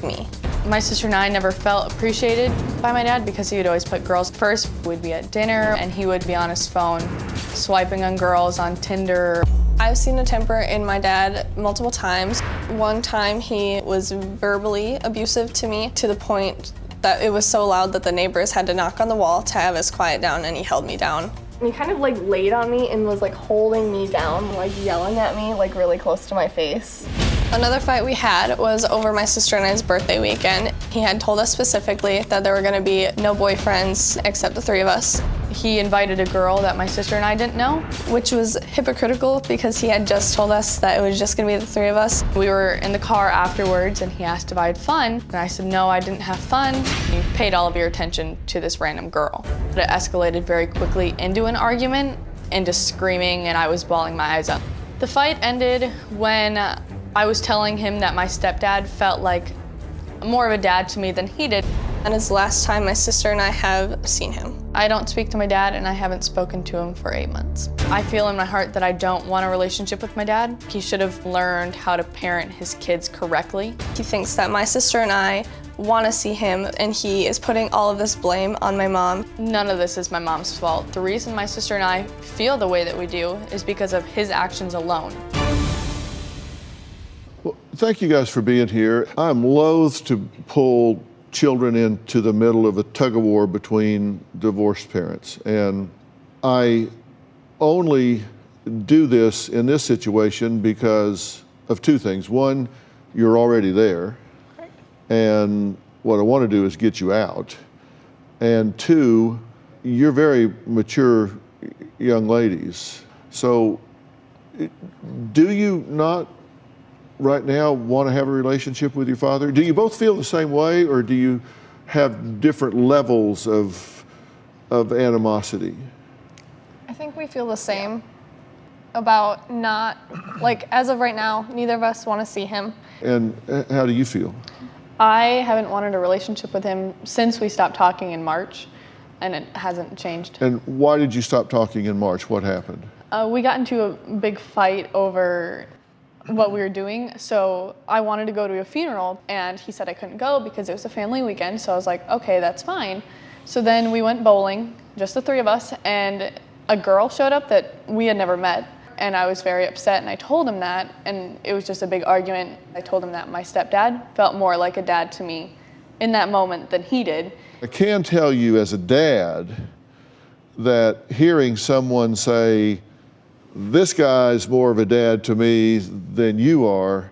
me. My sister and I never felt appreciated by my dad because he would always put girls first. We'd be at dinner and he would be on his phone swiping on girls on Tinder. I've seen a temper in my dad multiple times. One time he was verbally abusive to me to the point that it was so loud that the neighbors had to knock on the wall to have us quiet down, and he held me down. He kind of like laid on me and was like holding me down, like yelling at me like really close to my face. Another fight we had was over my sister and I's birthday weekend. He had told us specifically that there were going to be no boyfriends except the three of us. He invited a girl that my sister and I didn't know, which was hypocritical because he had just told us that it was just going to be the three of us. We were in the car afterwards and he asked if I had fun. And I said, no, I didn't have fun. You paid all of your attention to this random girl. It escalated very quickly into an argument, into screaming, and I was bawling my eyes out. The fight ended when I was telling him that my stepdad felt like more of a dad to me than he did. And it's the last time my sister and I have seen him. I don't speak to my dad and I haven't spoken to him for 8 months. I feel in my heart that I don't want a relationship with my dad. He should have learned how to parent his kids correctly. He thinks that my sister and I want to see him, and he is putting all of this blame on my mom. None of this is my mom's fault. The reason my sister and I feel the way that we do is because of his actions alone. Well, thank you guys for being here. I'm loath to pull children into the middle of a tug-of-war between divorced parents. And I only do this in this situation because of two things. One, you're already there. Correct. And what I want to do is get you out. And two, you're very mature young ladies. So do you not right now want to have a relationship with your father? Do you both feel the same way, or do you have different levels of animosity? I think we feel the same about not, like as of right now, neither of us want to see him. And how do you feel? I haven't wanted a relationship with him since we stopped talking in March, and it hasn't changed. And why did you stop talking in March? What happened? We got into a big fight over what we were doing. So I wanted to go to a funeral and he said I couldn't go because it was a family weekend. So I was like, okay, that's fine. So then we went bowling, just the three of us, and a girl showed up that we had never met. And I was very upset and I told him that, and it was just a big argument. I told him that my stepdad felt more like a dad to me in that moment than he did. I can tell you as a dad that hearing someone say, this guy's more of a dad to me than you are,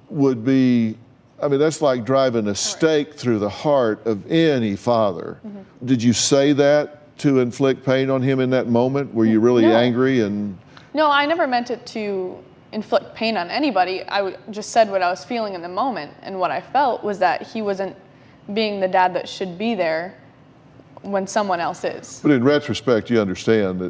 would be, I mean, that's like driving a stake through the heart of any father. Mm-hmm. Did you say that to inflict pain on him in that moment? Were you really angry? And no, I never meant it to inflict pain on anybody. I just said what I was feeling in the moment, and what I felt was that he wasn't being the dad that should be there when someone else is. But in retrospect, you understand that